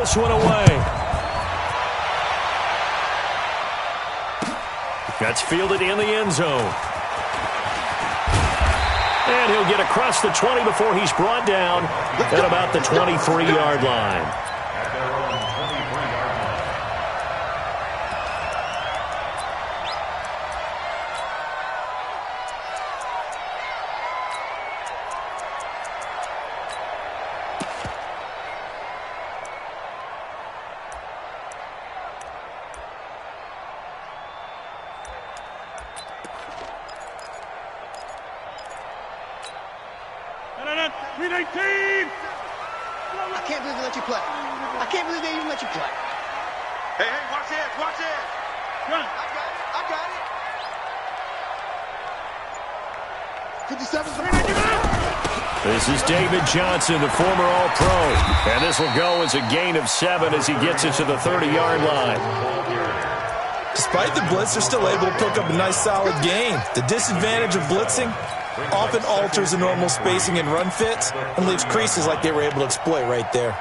This one away. That's fielded in the end zone. And he'll get across the 20 before he's brought down at about the 23-yard line. I can't believe they let you play. I can't believe they even let you play. Hey, watch this, watch this. Run. I got it. 57. This is David Johnson, the former All-Pro. And this will go as a gain of 7 as he gets it to the 30-yard line. Despite the blitz, they're still able to pick up a nice solid gain. The disadvantage of blitzing often alters the normal spacing and run fits and leaves creases like they were able to exploit right there.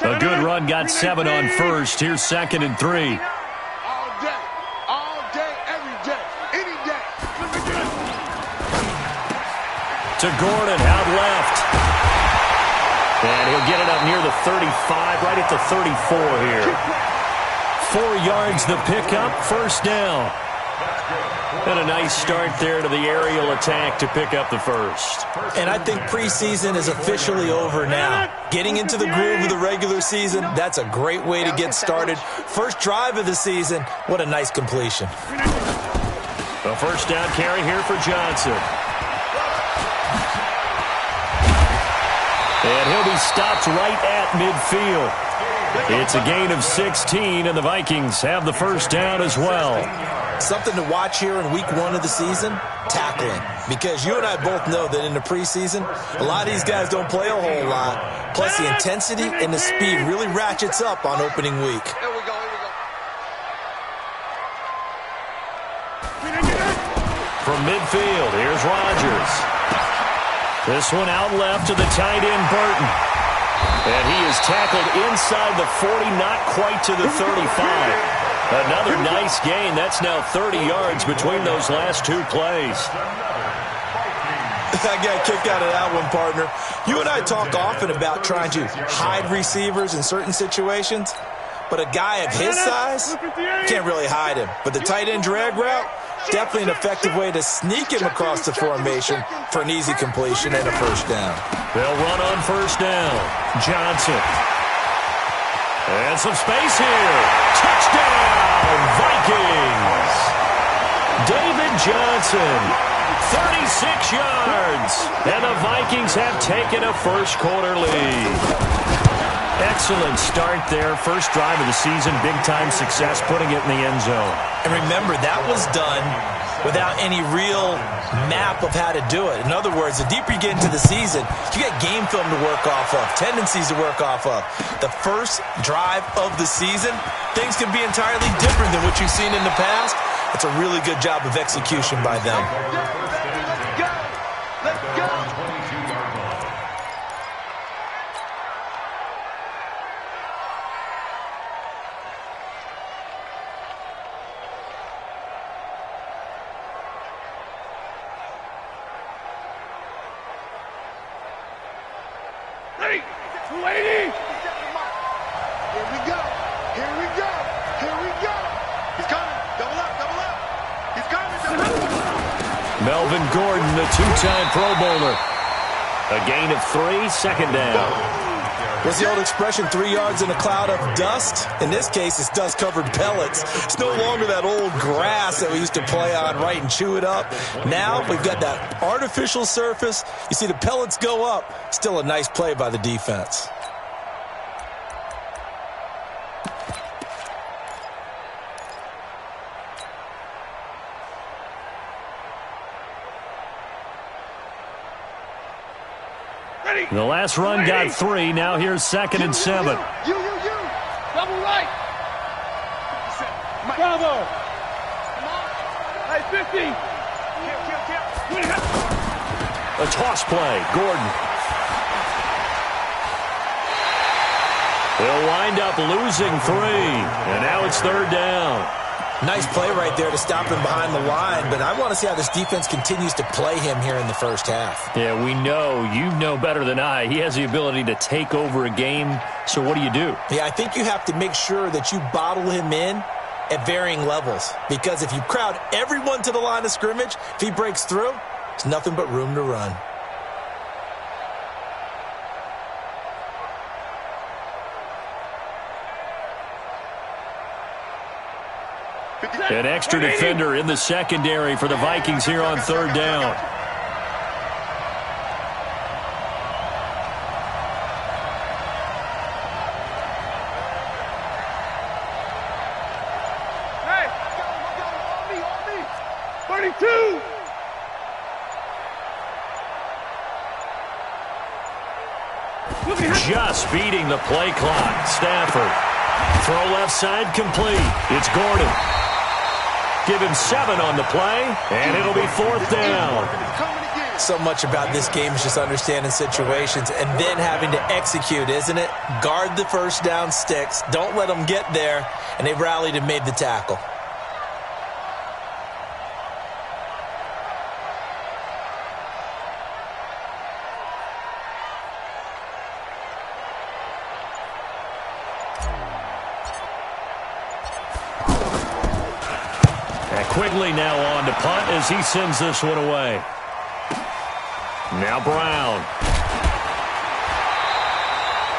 A good run got 7 on first. Here's 2nd and 3. All day, every day, any day. To Gordon, out left. And he'll get it up near the 35, right at the 34 here. 4 yards the pickup, first down. And a nice start there to the aerial attack to pick up the first. And I think preseason is officially over now. Getting into the groove of the regular season, that's a great way to get started. First drive of the season, what a nice completion. A first down carry here for Johnson. And he'll be stopped right at midfield. It's a gain of 16, and the Vikings have the first down as well. Something to watch here in week 1 of the season, tackling. Because you and I both know that in the preseason, a lot of these guys don't play a whole lot. Plus the intensity and the speed really ratchets up on opening week. Here we go. From midfield, here's Rodgers. This one out left to the tight end, Burton. And he is tackled inside the 40, not quite to the 35. Another nice gain. That's now 30 yards between those last 2 plays. I got a kick out of that one, partner. You and I talk often about trying to hide receivers in certain situations, but a guy of his size can't really hide him. But the tight end drag route, definitely an effective way to sneak him across the formation for an easy completion and a first down. They'll run on first down. Johnson. And some space here. Touchdown, Vikings. David Johnson, 36 yards. And the Vikings have taken a first quarter lead. Excellent start there. First drive of the season. Big-time success putting it in the end zone. And remember, that was done without any real map of how to do it. In other words, the deeper you get into the season, you get game film to work off of, tendencies to work off of. The first drive of the season, things can be entirely different than what you've seen in the past. It's a really good job of execution by them. Let's go. Melvin Gordon, the 2-time Pro Bowler. A gain of 3, second down. What's the old expression, 3 yards in a cloud of dust? In this case, it's dust-covered pellets. It's no longer that old grass that we used to play on, right, and chew it up. Now we've got that artificial surface. You see the pellets go up. Still a nice play by the defense. The last run got 3. Now here's 2nd and 7. You. Double right. Bravo. Hey, 50. A toss play. Gordon. They'll wind up losing 3, and now it's 3rd down. Nice play right there to stop him behind the line, but I want to see how this defense continues to play him here in the first half. Yeah, we know. You know better than I. He has the ability to take over a game, so what do you do? Yeah, I think you have to make sure that you bottle him in at varying levels, because if you crowd everyone to the line of scrimmage, if he breaks through, there's nothing but room to run. An extra defender in the secondary for the Vikings here on 3rd down. Hey, on me. 32. Just beating the play clock. Stafford. Throw left side complete. It's Gordon. Give him 7 on the play, and it'll be 4th down. So much about this game is just understanding situations and then having to execute, isn't it? Guard the first down sticks. Don't let them get there, and they rallied and made the tackle. Quigley now on to punt as he sends this one away. Now Brown.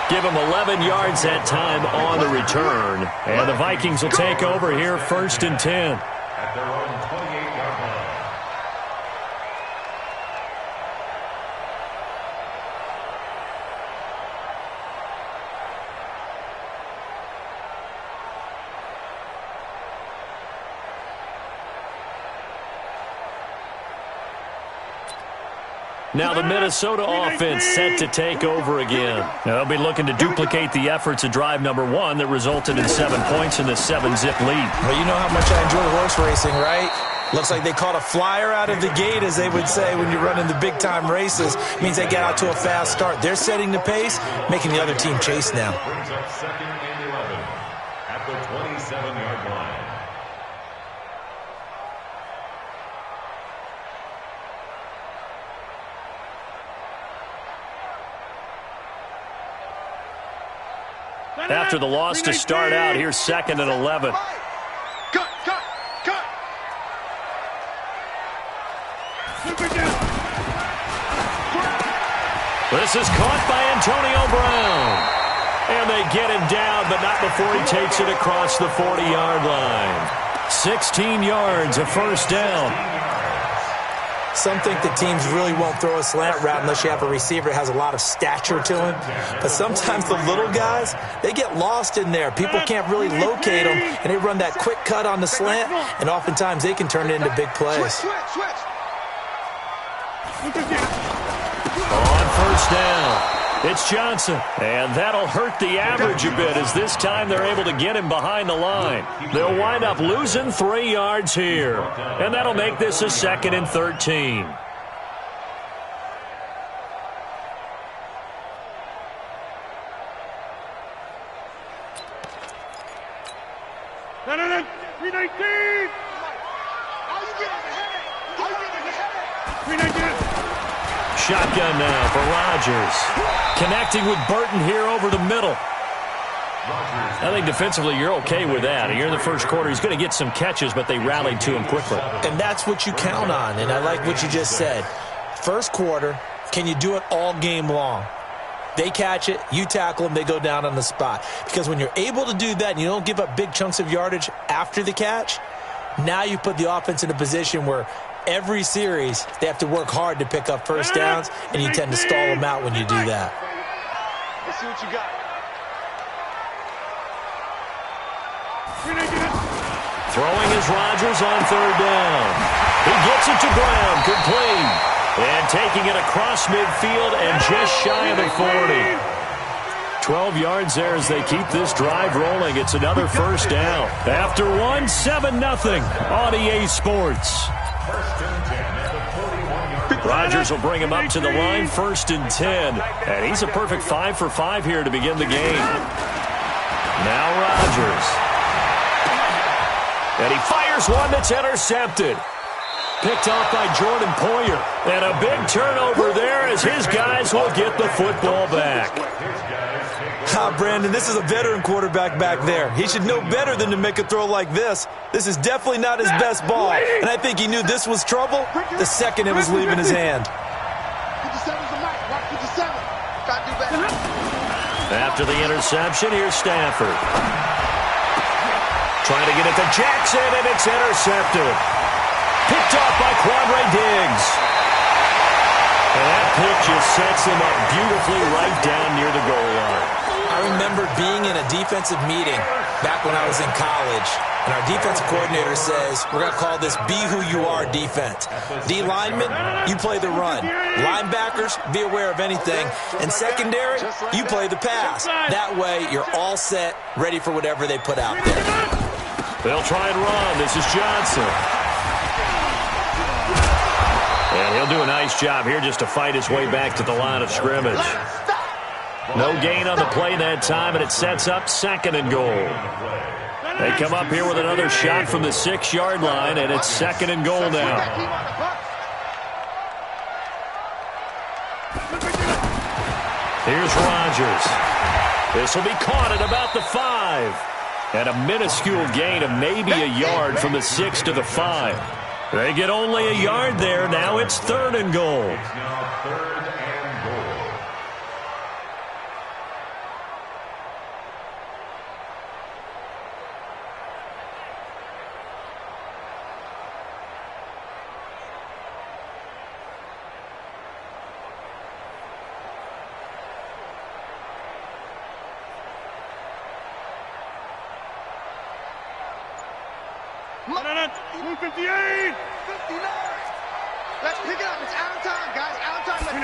Give him 11 yards that time on the return. And the Vikings will take over here 1st and 10. At their own 28-yard line. Now the Minnesota offense set to take over again. They'll be looking to duplicate the efforts of drive number 1 that resulted in 7 points in the 7-zip lead. Well, you know how much I enjoy horse racing, right? Looks like they caught a flyer out of the gate, as they would say when you're running the big-time races. Means they get out to a fast start. They're setting the pace, making the other team chase now. Brings up 2nd and 11 at the 27-yard line. After the loss to start out, here's 2nd and 11. Cut. This is caught by Antonio Brown. And they get him down, but not before he takes it across the 40-yard line. 16 yards, a 1st down. Some think that teams really won't throw a slant route unless you have a receiver that has a lot of stature to him. But sometimes the little guys, they get lost in there. People can't really locate them, and they run that quick cut on the slant, and oftentimes they can turn it into big plays. Switch. On 1st down, it's Johnson. And that'll hurt the average a bit as this time they're able to get him behind the line. They'll wind up losing 3 yards here. And that'll make this a 2nd and 13. No. 319. 319. Shotgun now for Rodgers. Connecting with Burton here over the middle. I think defensively you're okay with that. Here in the first quarter, he's going to get some catches, but they rallied to him quickly. And that's what you count on, and I like what you just said. First quarter, can you do it all game long? They catch it, you tackle them, they go down on the spot. Because when you're able to do that and you don't give up big chunks of yardage after the catch, now you put the offense in a position where every series they have to work hard to pick up first downs, and you tend to stall them out when you do that. Let's see what you got. Throwing is Rodgers on 3rd down. He gets it to Brown, complete. And taking it across midfield and just shy of the 40. 12 yards there as they keep this drive rolling. It's another 1st down. After 1, 7-0 on EA Sports. Rodgers will bring him up to the line, 1st and 10. And he's a perfect 5 for 5 here to begin the game. Now Rodgers. And he fires one that's intercepted. Picked off by Jordan Poyer. And a big turnover there as his guys will get the football back. Brandon, this is a veteran quarterback back there. He should know better than to make a throw like this. This is definitely not his best ball. And I think he knew this was trouble the second it was leaving his hand. 57's a match. Watch 57. Got to do better. After the interception, here's Stafford. Trying to get it to Jackson, and it's intercepted. Picked off by Quandre Diggs. And that pick just sets him up beautifully right down near the goal line. I remember being in a defensive meeting back when I was in college, and our defensive coordinator says, we're going to call this be who you are defense. D linemen, you play the run. Linebackers, be aware of anything. And secondary, you play the pass. That way, you're all set, ready for whatever they put out there. They'll try and run. This is Johnson. And he'll do a nice job here just to fight his way back to the line of scrimmage. No gain on the play that time, and it sets up second and goal. They come up here with another shot from the 6-yard line, and it's second and goal now. Here's Rodgers. This will be caught at about the 5. And a minuscule gain of maybe a yard from the 6 to the 5. They get only a yard there. Now it's third and goal. Now third and goal. Move 58. 59. Let's pick it up. It's out of time, guys. Out of time.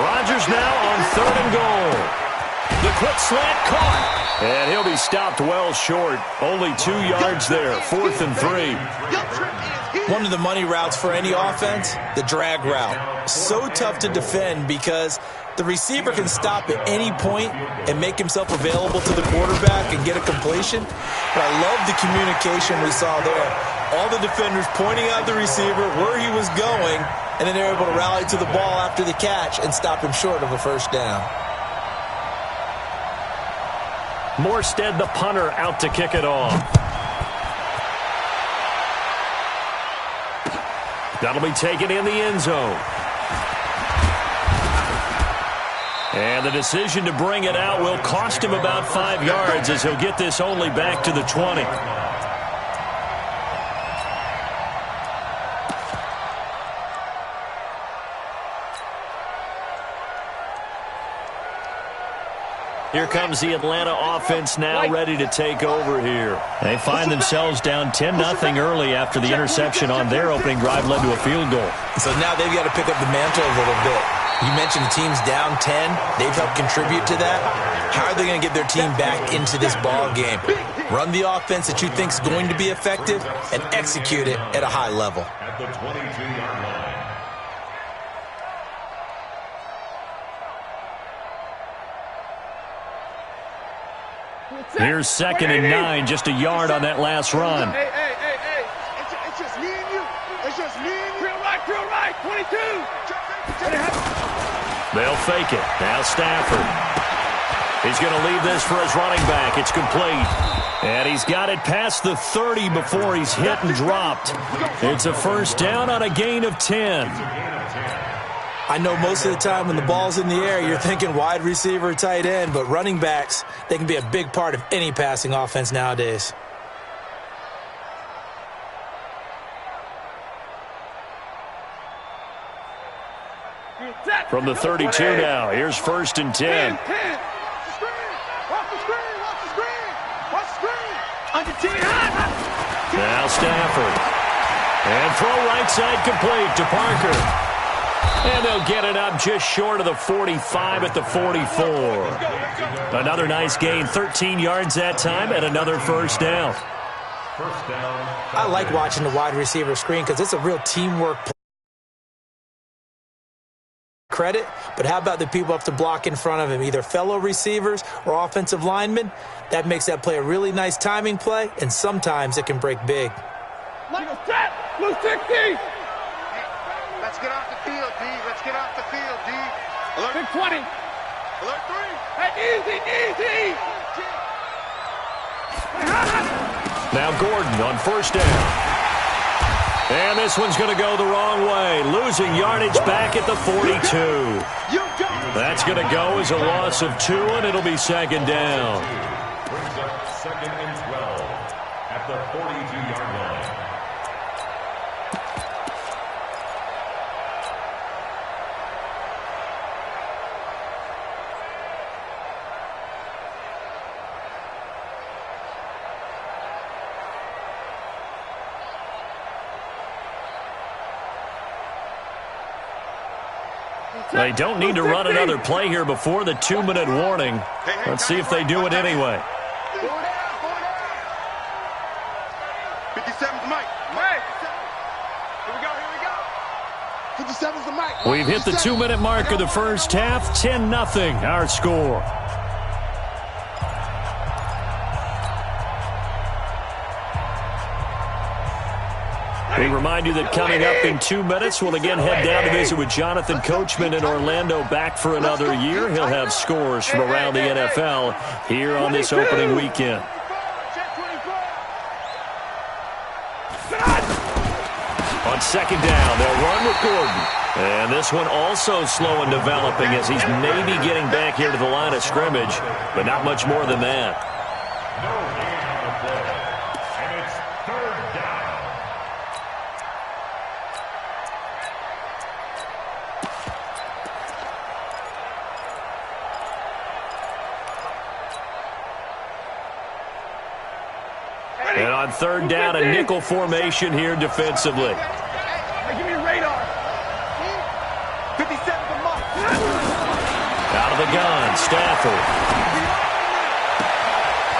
Rodgers now on third and goal. The quick slant caught. And he'll be stopped well short. Only 2 yards there. 4th and 3. One of the money routes for any offense, the drag route. So tough to defend because the receiver can stop at any point and make himself available to the quarterback and get a completion. But I love the communication we saw there. All the defenders pointing out the receiver, where he was going, and then they're able to rally to the ball after the catch and stop him short of a first down. Morstead, the punter, out to kick it off. That'll be taken in the end zone. And the decision to bring it out will cost him about 5 yards as he'll get this only back to the 20. Here comes the Atlanta offense now ready to take over here. They find themselves down 10-0 early after the interception on their opening drive led to a field goal. So now they've got to pick up the mantle a little bit. You mentioned the team's down 10. They've helped contribute to that. How are they going to get their team back into this ball game? Run the offense that you think is going to be effective and execute it at a high level. At the 22-yard line. Here's 2nd and 9, just a yard on that last run. Hey. It's just me and you. It's just me and you. Drill right, 22. They'll fake it. Now Stafford. He's going to leave this for his running back. It's complete. And he's got it past the 30 before he's hit and dropped. It's a first down on a gain of 10. I know most of the time when the ball's in the air, you're thinking wide receiver, tight end, but running backs, they can be a big part of any passing offense nowadays. From the 32 now, here's 1st and 10. Watch the screen. Under 10. Now Stafford. And throw right side complete to Parker. And they'll get it up just short of the 45 at the 44. Another nice gain, 13 yards that time, and another first down. First down. I like watching the wide receiver screen because it's a real teamwork play. credit, but how about the people up to block in front of him, either fellow receivers or offensive linemen? That makes that play a really nice timing play, and sometimes it can break big. Blue 60! Hey, let's get off the field, D. Let's get off the field, D. Alert. Big 20. Alert 3. Hey, easy! Now Gordon on first down. And this one's going to go the wrong way. Losing yardage back at the 42. That's going to go as a loss of 2, and it'll be second down. Brings up 2nd and 12 at the 42-yard line. They don't need to run another play here before the 2-minute warning. Let's see if they do it anyway. 57's Mike. Here we go. 57's the Mike. We've hit the 2-minute mark of the first half. 10-0 our score. We remind you that coming up in 2 minutes, we'll again head down to visit with Jonathan Coachman in Orlando, back for another year. He'll have scores from around the NFL here on this opening weekend. On second down, they'll run with Gordon. And this one also slow in developing as he's maybe getting back here to the line of scrimmage, but not much more than that. And it's 3rd down. And on 3rd down, a nickel formation here defensively. Hey, give me a radar. 57's the Mike. Out of the gun, Stafford.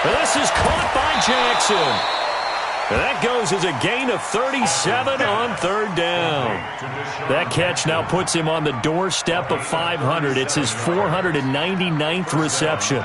And this is caught by Jackson. And that goes as a gain of 37 on 3rd down. That catch now puts him on the doorstep of 500. It's his 499th reception.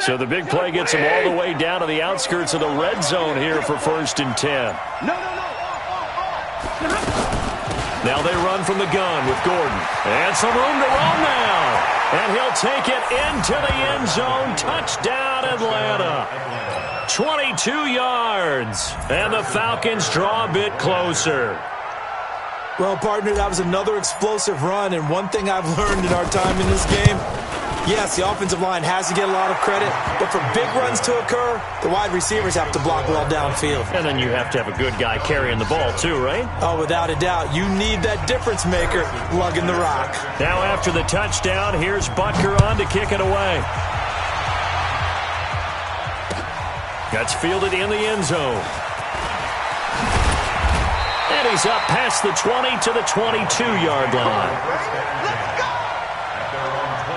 So the big play gets him all the way down to the outskirts of the red zone here for 1st and 10. Now they run from the gun with Gordon. And some room to roam now. And he'll take it into the end zone. Touchdown, Atlanta. 22 yards. And the Falcons draw a bit closer. Well, partner, that was another explosive run, and one thing I've learned in our time in this game, yes, the offensive line has to get a lot of credit, but for big runs to occur, the wide receivers have to block well downfield. And then you have to have a good guy carrying the ball too, right? Oh, without a doubt. You need that difference maker lugging the rock. Now after the touchdown, here's Butker on to kick it away. That's fielded in the end zone. And he's up past the 20 to the 22-yard line. At their own 22-yard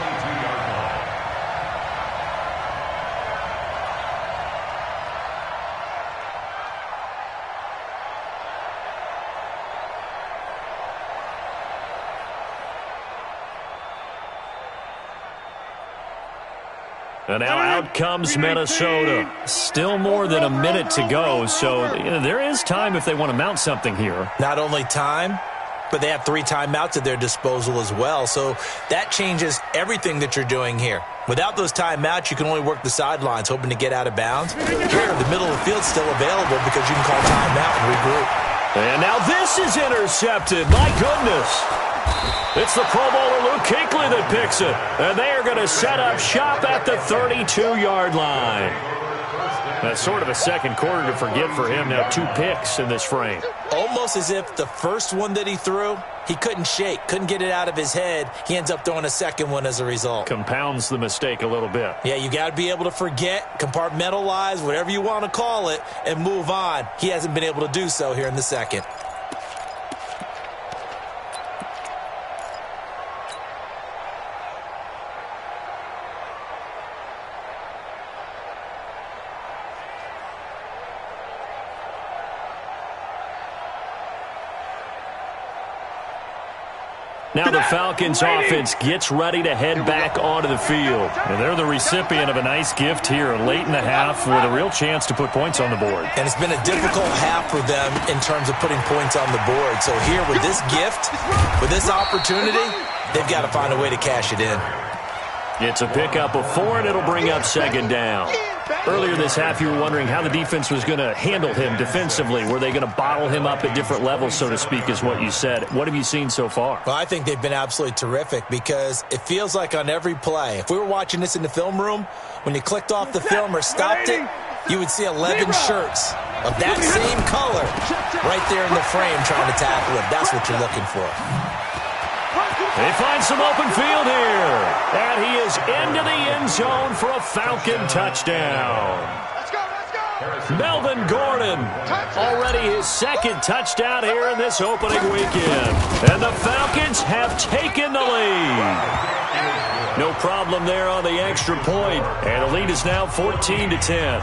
line. And now out comes Minnesota. Still more than a minute to go, so there is time if they want to mount something here. Not only time, but they have 3 timeouts at their disposal as well, so that changes everything that you're doing here. Without those timeouts, you can only work the sidelines, hoping to get out of bounds. Here, the middle of the field's still available because you can call timeout and regroup. And now this is intercepted. My goodness. It's the Pro Bowler Luke Kuechly that picks it. And they are going to set up shop at the 32-yard line. That's sort of a second quarter to forget for him. Now 2 picks in this frame. Almost as if the first one that he threw, he couldn't shake, couldn't get it out of his head. He ends up throwing a second one as a result. Compounds the mistake a little bit. Yeah, you got to be able to forget, compartmentalize, whatever you want to call it, and move on. He hasn't been able to do so here in the second. Now the Falcons offense gets ready to head back onto the field. And they're the recipient of a nice gift here late in the half with a real chance to put points on the board. And it's been a difficult half for them in terms of putting points on the board. So here with this gift, with this opportunity, they've got to find a way to cash it in. It's a pickup of 4, and it'll bring up second down. Earlier this half, you were wondering how the defense was going to handle him defensively. Were they going to bottle him up at different levels, so to speak, is what you said. What have you seen so far? Well, I think they've been absolutely terrific because it feels like on every play, if we were watching this in the film room, when you clicked off the film or stopped it, you would see 11 shirts of that same color right there in the frame trying to tackle him. That's what you're looking for. They find some open field here. And he is into the end zone for a Falcon touchdown. Let's go, let's go. Melvin Gordon, already his second touchdown here in this opening weekend. And the Falcons have taken the lead. No problem there on the extra point. And the lead is now 14-10.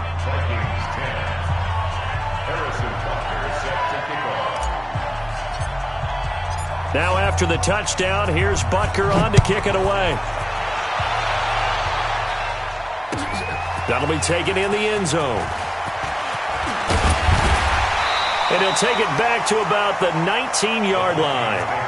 Now after the touchdown, here's Butker on to kick it away. That'll be taken in the end zone. And he'll take it back to about the 19-yard line.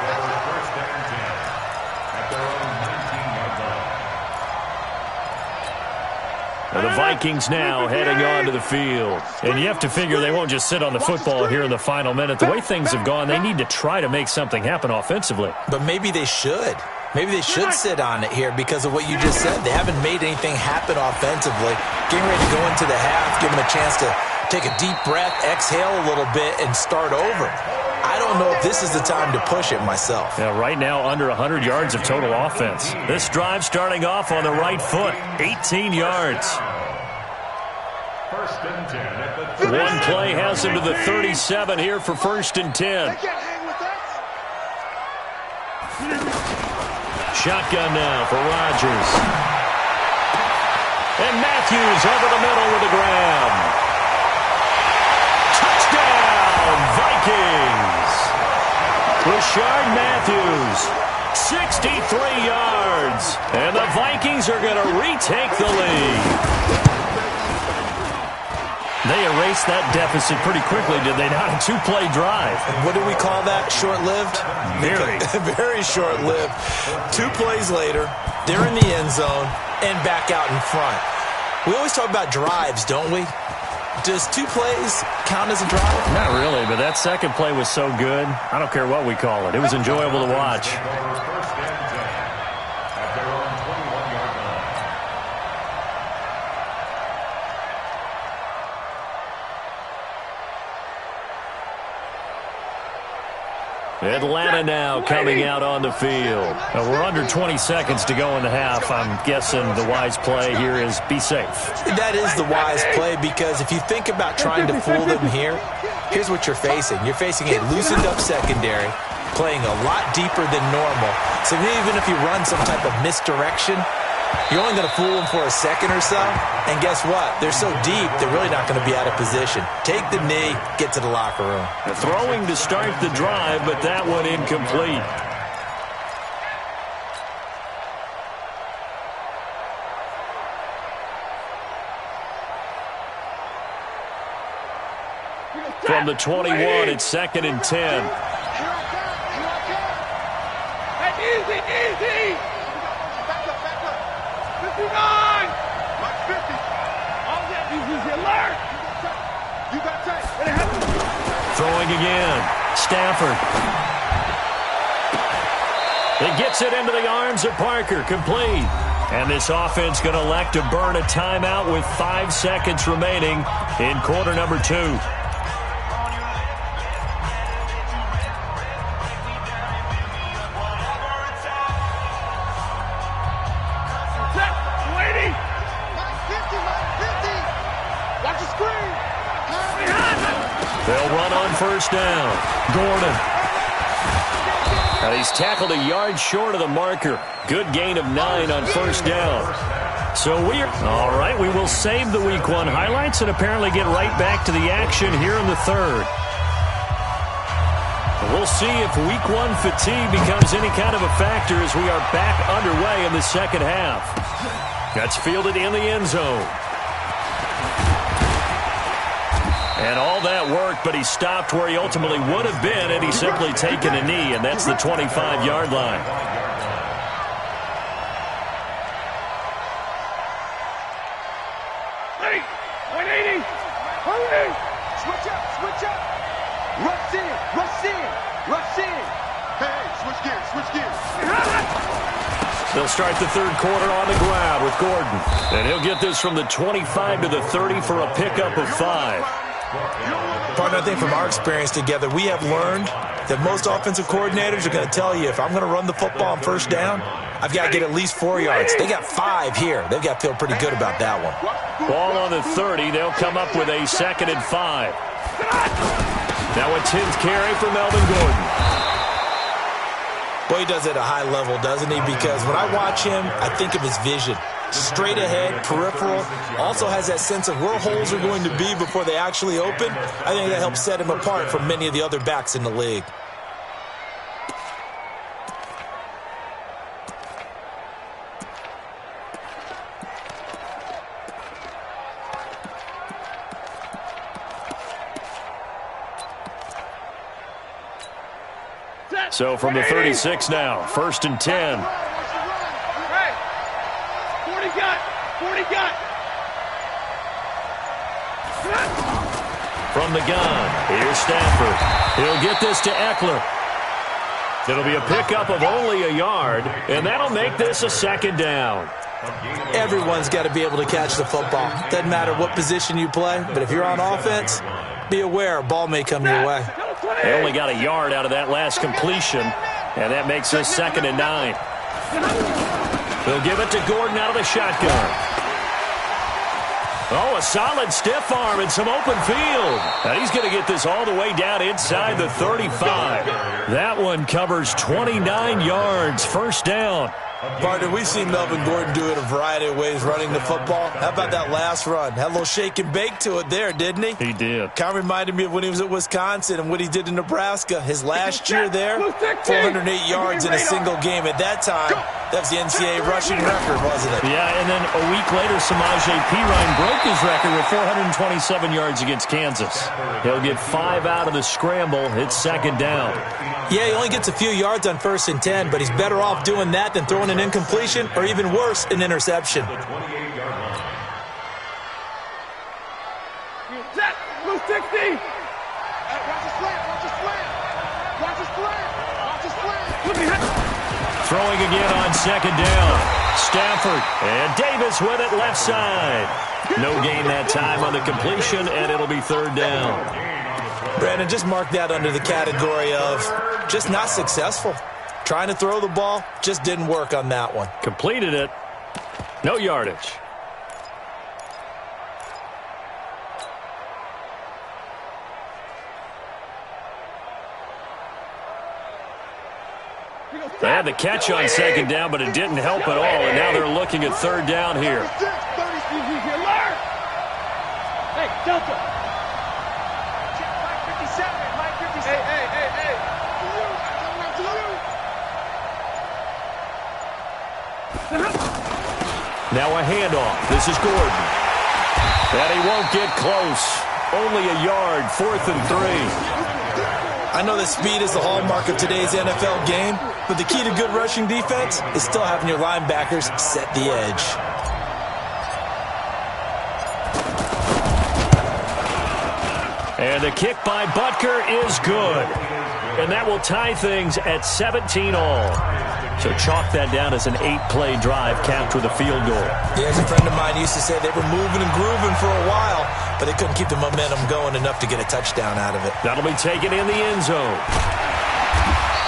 And the Vikings now heading onto the field. And you have to figure they won't just sit on the football here in the final minute. The way things have gone, they need to try to make something happen offensively. But maybe they should. Maybe they should sit on it here because of what you just said. They haven't made anything happen offensively. Getting ready to go into the half, give them a chance to take a deep breath, exhale a little bit, and start over. I don't know if this is the time to push it myself. Yeah, right now under 100 yards of total offense. This drive starting off on the right foot, 18 yards. First and 10 at the One play has him to the 37 here for first and 10. They can't hang with us. Shotgun now for Rodgers. And Matthews over the middle with a grab. Touchdown, Vikings. Rashard Matthews, 63 yards. And the Vikings are going to retake the lead. They erased that deficit pretty quickly, did they not? A two-play drive. What do we call that? Short-lived? Very. Very short-lived. 2 plays later, they're in the end zone and back out in front. We always talk about drives, don't we? Does 2 plays count as a drive? Not really, but that second play was so good. I don't care what we call it. It was enjoyable to watch. first and 10 at their own 21-yard line. Atlanta now coming out on the field. We're under 20 seconds to go in the half. I'm guessing the wise play here is be safe. That is the wise play because if you think about trying to fool them here, here's what you're facing. You're facing a loosened up secondary, playing a lot deeper than normal. So even if you run some type of misdirection, you're only going to fool them for a second or so. And guess what? They're so deep, they're really not going to be out of position. Take the knee, get to the locker room. Throwing to start the drive, but that one incomplete. From the 21, it's second and 10. Here I come. That's easy, easy. Back up. 59. Watch 50. All that is alert. You got tight. Let it happen. Throwing again. Stafford. He gets it into the arms of Parker. Complete. And this offense going to elect to burn a timeout with 5 seconds remaining in quarter number 2. They'll run on first down. Gordon. And he's tackled a yard short of the marker. Good gain of 9 on first down. So all right, we will save the Week 1 highlights and apparently get right back to the action here in the third. We'll see if Week 1 fatigue becomes any kind of a factor as we are back underway in the second half. That's fielded in the end zone. And all that work, but he stopped where he ultimately would have been had he simply taken a knee, and that's the 25-yard line. Hey, 180. Hurry. Switch up, switch up. Rush in, rush in, rush in. Hey, switch gears, switch gears. They'll start the third quarter on the ground with Gordon. And he'll get this from the 25 to the 30 for a pickup of 5. Partner, I think from our experience together, we have learned that most offensive coordinators are going to tell you, if I'm going to run the football on first down, I've got to get at least 4 yards. They got 5 here. They've got to feel pretty good about that one. Ball on the 30. They'll come up with a 2nd and 5. Now a 10th carry for Melvin Gordon. Boy, he does it at a high level, doesn't he? Because when I watch him, I think of his vision. Straight ahead, peripheral, also has that sense of where holes are going to be before they actually open. I think that helps set him apart from many of the other backs in the league. So from the 36 now, 1st and 10. Hey, 40 got, 40 got. From the gun, here's Stafford. He'll get this to Eckler. It'll be a pickup of only a yard, and that'll make this a 2nd down. Everyone's got to be able to catch the football. Doesn't matter what position you play, but if you're on offense, be aware a ball may come your way. They only got a yard out of that last completion, and that makes this 2nd and 9. They'll give it to Gordon out of the shotgun. Oh, a solid stiff arm and some open field. And he's going to get this all the way down inside the 35. That one covers 29 yards, 1st down. Partner, we've seen Melvin Gordon do it a variety of ways running the football. How about that last run? Had a little shake and bake to it there, didn't he? He did. Kind of reminded me of when he was at Wisconsin and what he did in Nebraska. His last year there, 408 yards in a single game. At that time, that was the NCAA rushing record, wasn't it? Yeah, and then a week later, Samaje Perine broke his record with 427 yards against Kansas. He'll get 5 out of the scramble. It's 2nd down. Yeah, he only gets a few yards on 1st and 10, but he's better off doing that than throwing an incompletion or even worse, an interception. Set, blue 60. Watch his slant, watch his slant. Watch his slant, watch his slant. Throwing again on 2nd down. Stafford and Davis with it left side. No gain that time on the completion, and it'll be 3rd down. Brandon, just mark that under the category of just not successful. Trying to throw the ball, just didn't work on that one. Completed it. No yardage. They had the catch on 2nd down, but it didn't help at all, and now they're looking at 3rd down here. Hey, Delta. Hey. Now a handoff. This is Gordon. And he won't get close. Only a yard, 4th and 3. I know that speed is the hallmark of today's NFL game, but the key to good rushing defense is still having your linebackers set the edge. And the kick by Butker is good. And that will tie things at 17 all. So chalk that down as an 8-play drive capped with a field goal. Yeah, as a friend of mine used to say, they were moving and grooving for a while, but they couldn't keep the momentum going enough to get a touchdown out of it. That'll be taken in the end zone.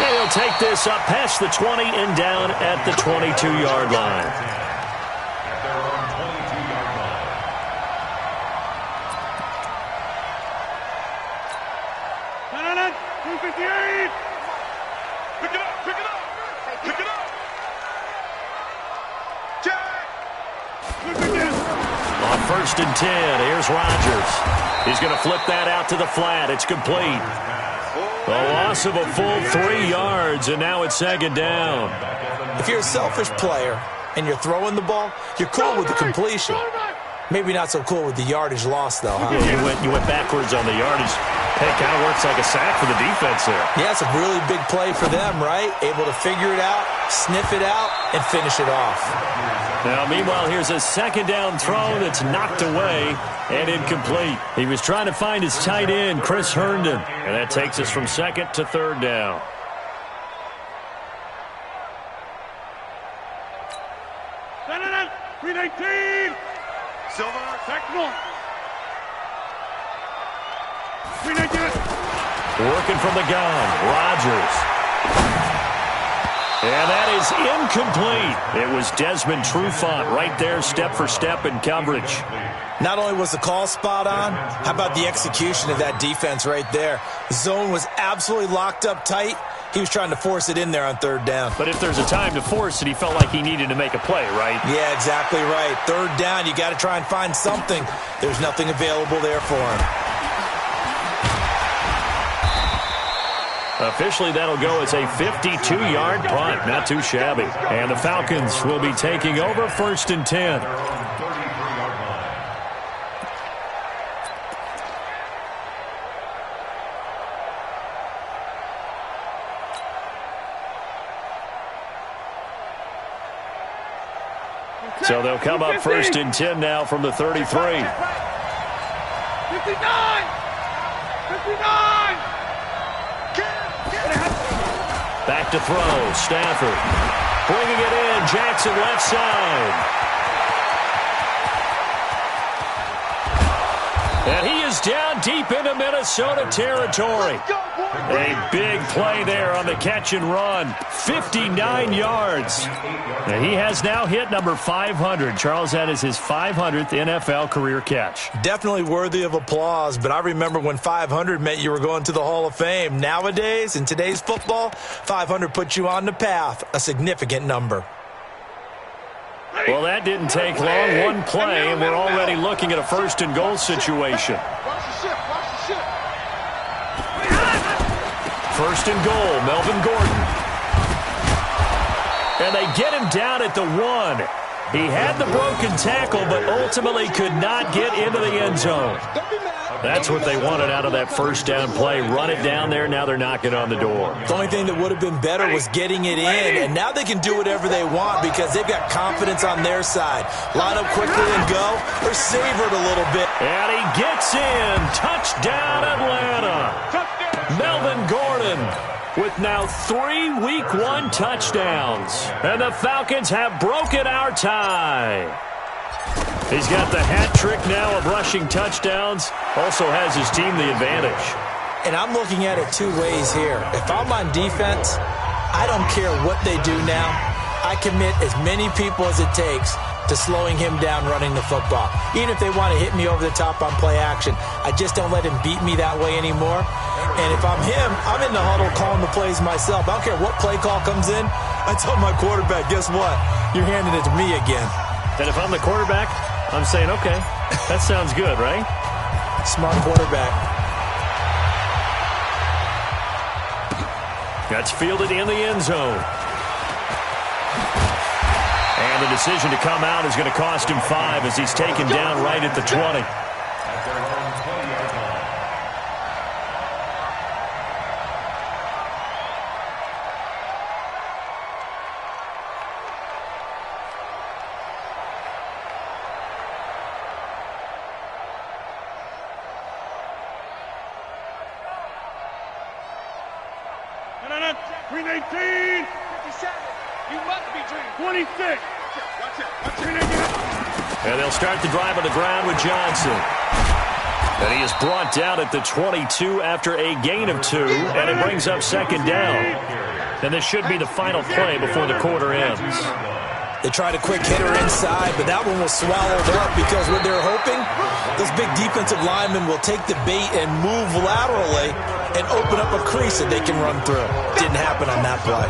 And he'll take this up past the 20 and down at the 22-yard line. On 1st and 10, here's Rodgers. He's going to flip that out to the flat. It's complete. A loss of a full 3 yards, and now it's second down. If you're a selfish player and you're throwing the ball, you're cool with the completion. Maybe not so cool with the yardage loss, though, huh? Yeah, you went backwards on the yardage. Hey, kind of works like a sack for the defense there. Yeah, it's a really big play for them, right? Able to figure it out, sniff it out, and finish it off. Now, meanwhile, here's a second down throw that's knocked away and incomplete. He was trying to find his tight end, Chris Herndon, and that takes us from second to third down. Silva, second. Working from the gun, Rodgers. And that is incomplete. It was Desmond Trufant right there, step for step in coverage. Not only was the call spot on, how about the execution of that defense right there? The zone was absolutely locked up tight. He was trying to force it in there on third down. But if there's a time to force it, he felt like he needed to make a play, right? Yeah, exactly right. Third down, you got to try and find something. There's nothing available there for him. Officially, that'll go as a 52-yard punt. Not too shabby. And the Falcons will be taking over 1st and 10. So they'll come up 1st and 10 now from the 33. 59! 59! Back to throw. Stafford bringing it in. Jackson left side. And he is down deep into Minnesota territory. A big play there on the catch and run. 59 yards. And he has now hit number 500. Charles, that is his 500th NFL career catch. Definitely worthy of applause, but I remember when 500 meant you were going to the Hall of Fame. Nowadays, in today's football, 500 puts you on the path, a significant number. Well, that didn't take long. One play, and we're already looking at a 1st and goal situation. Watch the ship, watch the ship. 1st and goal, Melvin Gordon. And they get him down at the 1. He had the broken tackle, but ultimately could not get into the end zone. That's what they wanted out of that 1st down play. Run it down there. Now they're knocking on the door. The only thing that would have been better was getting it in, and now they can do whatever they want because they've got confidence on their side. Line up quickly and go, or savor it a little bit. And he gets in. Touchdown, Atlanta. Melvin Gordon with now 3 Week 1 touchdowns. And the Falcons have broken our tie. He's got the hat trick now of rushing touchdowns. Also has his team the advantage. And I'm looking at it 2 ways here. If I'm on defense, I don't care what they do now. I commit as many people as it takes to slowing him down running the football. Even if they want to hit me over the top on play action, I just don't let him beat me that way anymore. And if I'm him, I'm in the huddle calling the plays myself. I don't care what play call comes in. I tell my quarterback, guess what? You're handing it to me again. And if I'm the quarterback, I'm saying, okay, that sounds good, right? Smart quarterback. That's fielded in the end zone. And the decision to come out is going to cost him 5 as he's taken down right at the 20. Green 18. 57. You must be dreaming. 26. Watch it. And they'll start the drive on the ground with Johnson. And he is brought down at the 22 after a gain of 2. And it brings up 2nd down. And this should be the final play before the quarter ends. They tried a quick hitter inside, but that one was swallowed up because what they're hoping, those big defensive linemen will take the bait and move laterally and open up a crease that they can run through. Didn't happen on that play.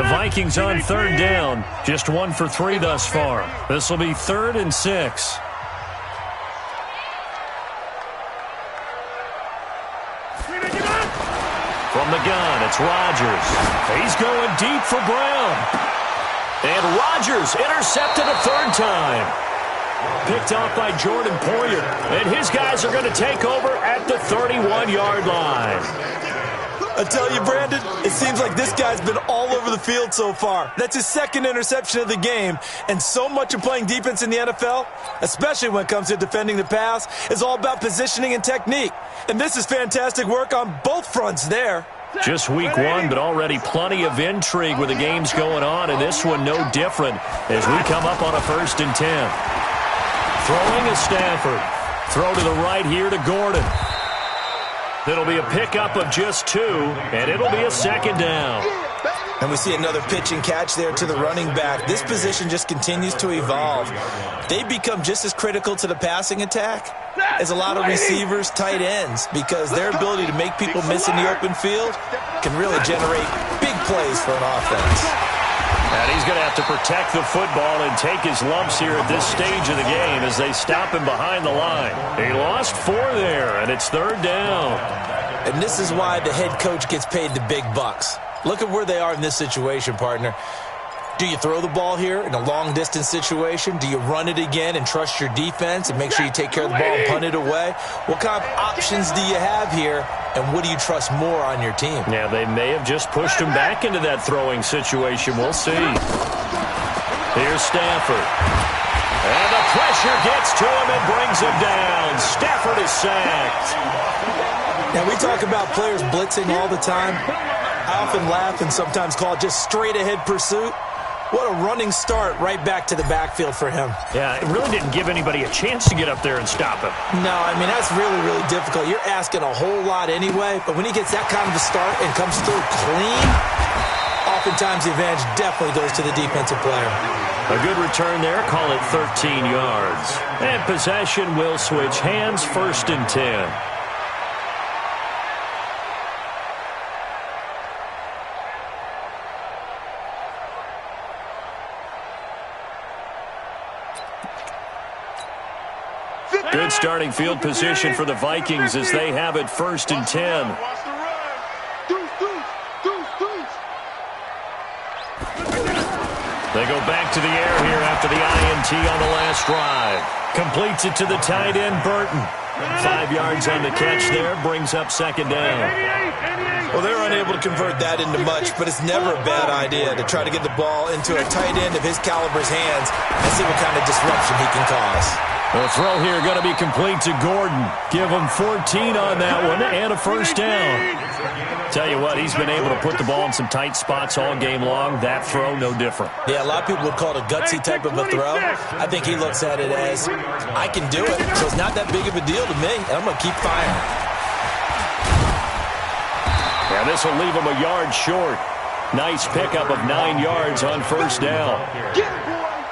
Vikings on third down. Just 1 for 3 thus far. This will be 3rd and 6. From the gun, it's Rodgers. He's going deep for Brown. And Rodgers intercepted a 3rd time. Picked off by Jordan Poyer. And his guys are going to take over at the 31-yard line. I tell you, Brandon, it seems like this guy's been all over the field so far. That's his 2nd interception of the game. And so much of playing defense in the NFL, especially when it comes to defending the pass, is all about positioning and technique. And this is fantastic work on both fronts there. Just week 1, but already plenty of intrigue with the games going on, and this one no different as we come up on a 1st and 10. Throwing is Stafford. Throw to the right here to Gordon. It'll be a pickup of just 2, and it'll be a 2nd down. And we see another pitch and catch there to the running back. This position just continues to evolve. They become just as critical to the passing attack as a lot of receivers, tight ends, because their ability to make people miss in the open field can really generate big plays for an offense. And he's going to have to protect the football and take his lumps here at this stage of the game as they stop him behind the line. He lost 4 there, and it's 3rd down. And this is why the head coach gets paid the big bucks. Look at where they are in this situation, partner. Do you throw the ball here in a long-distance situation? Do you run it again and trust your defense and make sure you take care of the ball and punt it away? What kind of options do you have here, and what do you trust more on your team? Yeah, they may have just pushed him back into that throwing situation. We'll see. Here's Stafford. And the pressure gets to him and brings him down. Stafford is sacked. Now, we talk about players blitzing all the time. I often laugh and sometimes call it just straight-ahead pursuit. What a running start right back to the backfield for him. Yeah, it really didn't give anybody a chance to get up there and stop him. No, I mean, that's really, really difficult. You're asking a whole lot anyway, but when he gets that kind of a start and comes through clean, oftentimes the advantage definitely goes to the defensive player. A good return there, call it 13 yards. And possession will switch hands, 1st and 10. Good starting field position for the Vikings as they have it 1st and 10. They go back to the air here after the INT on the last drive. Completes it to the tight end, Burton. 5 yards on the catch there, brings up 2nd down. Well, they're unable to convert that into much, but it's never a bad idea to try to get the ball into a tight end of his caliber's hands and see what kind of disruption he can cause. The throw here going to be complete to Gordon. Give him 14 on that one and a 1st down. Tell you what, he's been able to put the ball in some tight spots all game long. That throw, no different. Yeah, a lot of people would call it a gutsy type of a throw. I think he looks at it as, I can do it, so it's not that big of a deal to me, and I'm going to keep firing. Yeah, this will leave him a yard short. Nice pickup of 9 yards on 1st down.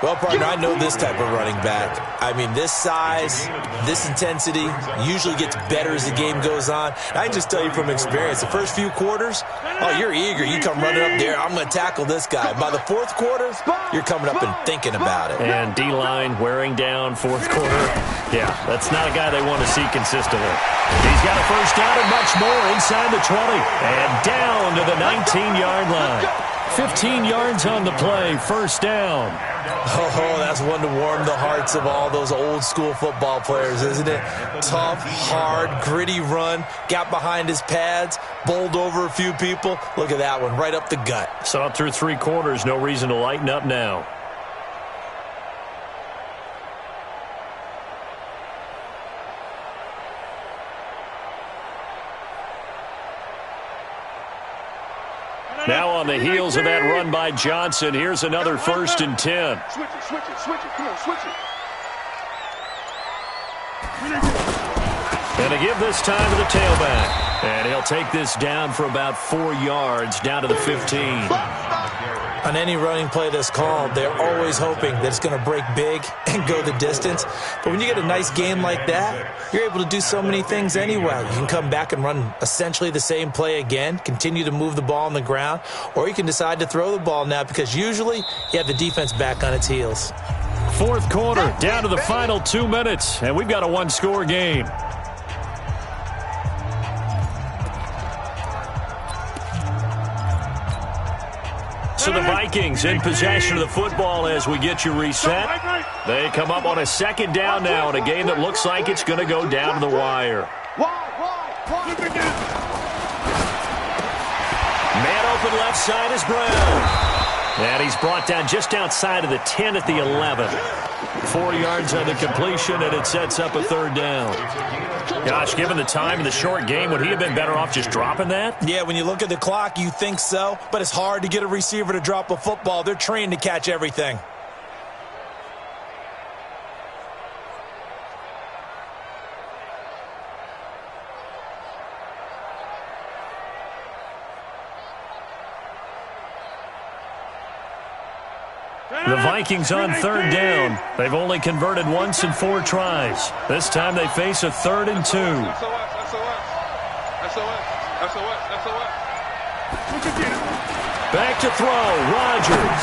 Well, partner, I know this type of running back. I mean, this size, this intensity usually gets better as the game goes on. I can just tell you from experience, the first few quarters, oh, you're eager. You come running up there, I'm going to tackle this guy. By the 4th quarter, you're coming up and thinking about it. And D-line wearing down 4th quarter. Yeah, that's not a guy they want to see consistently. He's got a 1st down and much more inside the 20. And down to the 19-yard line. 15 yards on the play, 1st down. Oh, that's one to warm the hearts of all those old-school football players, isn't it? Tough, hard, gritty run, got behind his pads, bowled over a few people. Look at that one, right up the gut. Saw it through 3 quarters, no reason to lighten up now. Now on the heels of that run by Johnson, here's another 1st and 10. Switch it. Come on, switch it. And to give this time to the tailback. And he'll take this down for about 4 yards, down to the 15. On any running play that's called, they're always hoping that it's going to break big and go the distance. But when you get a nice game like that, you're able to do so many things anyway. You can come back and run essentially the same play again, continue to move the ball on the ground, or you can decide to throw the ball now because usually you have the defense back on its heels. Fourth quarter, down to the final 2 minutes, and we've got a one-score game. So the Vikings in possession of the football as we get you reset. They come up on a second down now in a game that looks like it's going to go down to the wire. Man open left side is Brown. And he's brought down just outside of the 10 at the 11. 4 yards on the completion, and it sets up a third down. Gosh, given the time in the short game, would he have been better off just dropping that? Yeah, when you look at the clock, you think so, but it's hard to get a receiver to drop a football. They're trained to catch everything. The Vikings on third down. They've only converted once in 4 tries. This time they face a 3rd and 2. Back to throw, Rodgers.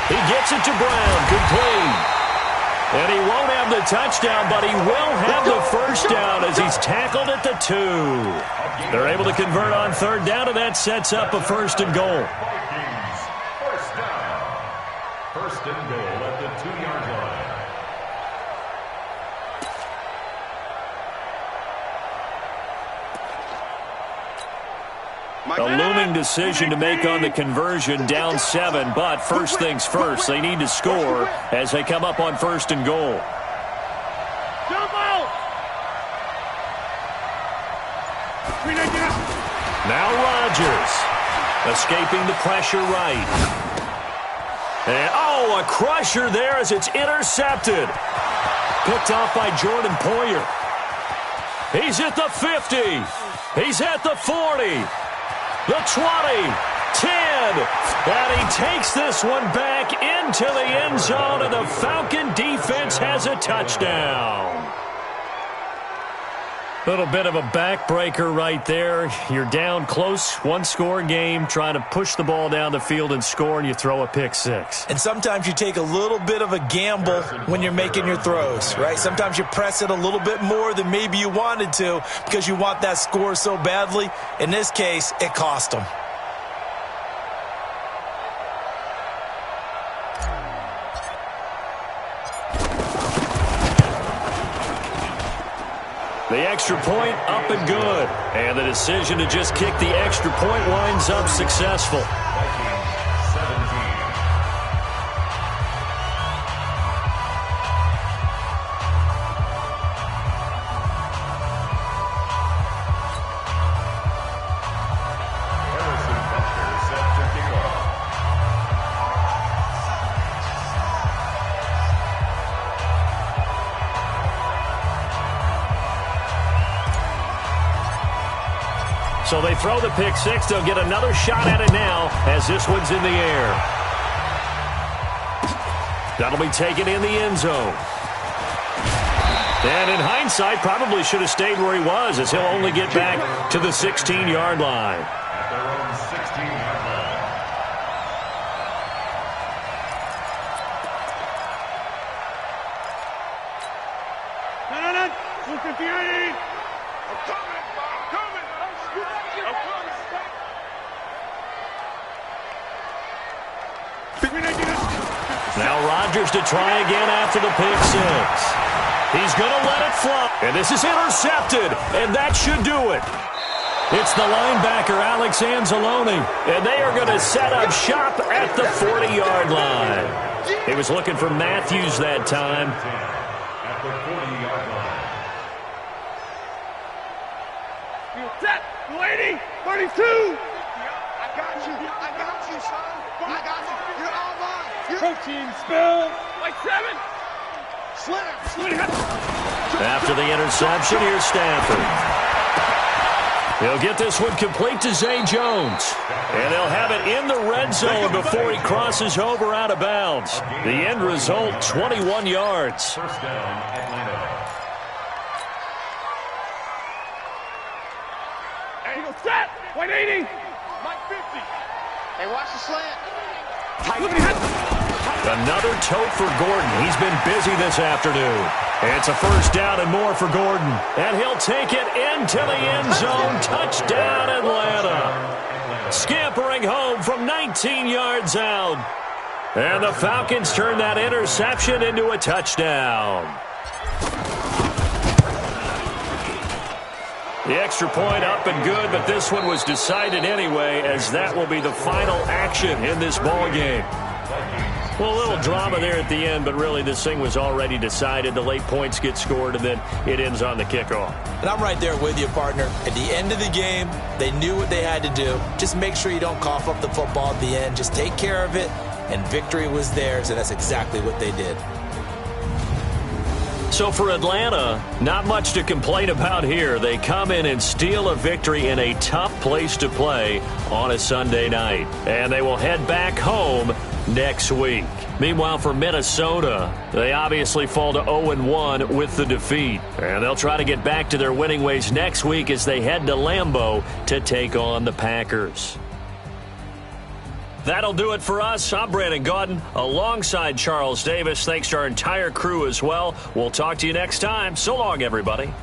He gets it to Brown, complete. And he won't have the touchdown, but he will have the first down as he's tackled at the 2. They're able to convert on third down, and that sets up a 1st and goal. First and goal at the 2-yard line. A looming decision to make on the conversion, down 7, but first things first, they need to score as they come up on 1st and goal. Now Rodgers, escaping the pressure right. And, a crusher there as it's intercepted. Picked off by Jordan Poyer. He's at the 50. He's at the 40. The 20. 10. And he takes this one back into the end zone, and the Falcon defense has a touchdown. Little bit of a backbreaker right there. You're down close, 1-score game, trying to push the ball down the field and score, and you throw a pick 6. And sometimes you take a little bit of a gamble when you're making your throws, right? Sometimes you press it a little bit more than maybe you wanted to because you want that score so badly. In this case, it cost them. The extra point up and good. And the decision to just kick the extra point winds up successful. So they throw the pick 6. They'll get another shot at it now as this one's in the air. That'll be taken in the end zone. And in hindsight, probably should have stayed where he was as he'll only get back to the 16-yard line. At their own 16-yard line. I'm coming. Now Rodgers to try again after the pick 6. He's going to let it fly. And this is intercepted, and that should do it. It's the linebacker, Alex Anzalone, and they are going to set up shop at the 40-yard line. He was looking for Matthews that time. At the 40-yard line. Set, 280, 32. I got you, son. I got you. You're all mine. Protein spill. Like 7. Slim. After the interception, here's Stafford. He'll get this one complete to Zay Jones. And they'll have it in the red zone before he crosses over out of bounds. The end result, 21 yards. First down, Atlanta. Angle set. 180. Mike 50. Hey, watch the slant. Another tote for Gordon. He's been busy this afternoon. It's a first down and more for Gordon. And he'll take it into the end zone. Touchdown, Atlanta. Scampering home from 19 yards out. And the Falcons turn that interception into a touchdown. The extra point up and good, but this one was decided anyway, as that will be the final action in this ball game. Well, a little drama there at the end, but really this thing was already decided. The late points get scored, and then it ends on the kickoff. And I'm right there with you, partner. At the end of the game, they knew what they had to do. Just make sure you don't cough up the football at the end. Just take care of it, and victory was theirs, and that's exactly what they did. So for Atlanta, not much to complain about here. They come in and steal a victory in a tough place to play on a Sunday night. And they will head back home next week. Meanwhile, for Minnesota, they obviously fall to 0-1 with the defeat. And they'll try to get back to their winning ways next week as they head to Lambeau to take on the Packers. That'll do it for us. I'm Brandon Gaudin alongside Charles Davis. Thanks to our entire crew as well. We'll talk to you next time. So long, everybody.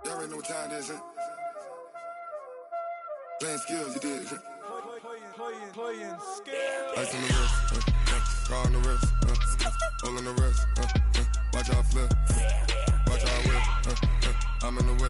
Y'all already know what time it is, huh? Playing skills, you did. Playing skills. Ice on the wrist, car on the wrist, hole on the wrist, watch out flip, watch out whip, I'm in the whip.